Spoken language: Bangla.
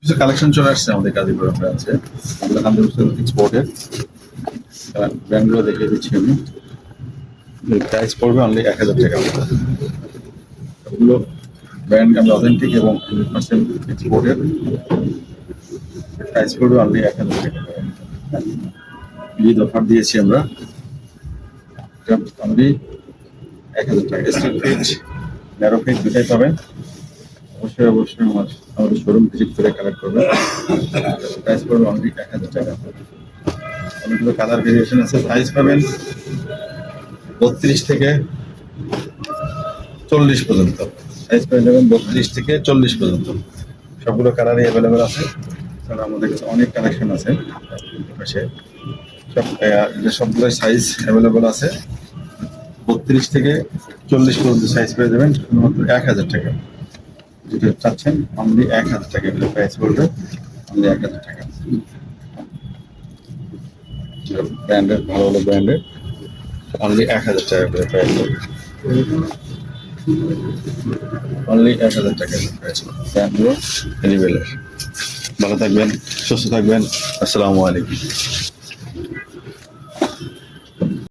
কিছু কালেকশন চলে আসছে আমাদের গাজীপুর আছে। আমরা এক্সপোর্টের ব্র্যান্ডগুলো দেখিয়ে দিচ্ছি আমি। প্রাইস পড়বে অনলি ১,০০০ টাকা। সবগুলো ব্র্যান্ড আমরা অথেন্টিক এবং 100% এক্সপোর্টের। প্রাইস পড়বে অনলি ১,০০০ টাকা। ঈদ অফার দিয়েছি আমরা অনলি ১,০০০ টাকা। স্টিল ফিট, ন্যারো ফিট দুটাই পাবেন। অবশ্যই আমাদের শোরুম ভিজিট করে কালেক্ট করবেন। প্রাইস পড়বে অনলি ১,০০০ টাকা। অনেকগুলো কালার ভেরিয়েশন আছে। সাইজ পাবেন ৩২ থেকে ৪০ পর্যন্ত। সাইজ পেয়ে যাবেন ৩২ থেকে ৪০ পর্যন্ত। সবগুলো কালারই অ্যাভেলেবেল আছে। তাছাড়া আমাদের কাছে অনেক কালেকশন আছে। পাশে সবগুলো সাইজ অ্যাভেলেবেল আছে। ৩২ থেকে ৪০ পর্যন্ত সাইজ পেয়ে যাবেন শুধুমাত্র ১,০০০ টাকা। যেটা চাচ্ছেন অনলি ১,০০০ টাকা এগুলো প্রাইস পড়বে অনলি ১,০০০ টাকা। ব্র্যান্ডের ভালো ভালো ব্র্যান্ডের অনলি ১,০০০ টাকা করে প্রাইস পড়বে। অনলি ১,০০০ টাকা প্রাইস ব্র্যান্ডগুলো এলিভেলের। ভালো থাকবেন, সুস্থ থাকবেন। আসসালামু আলাইকুম।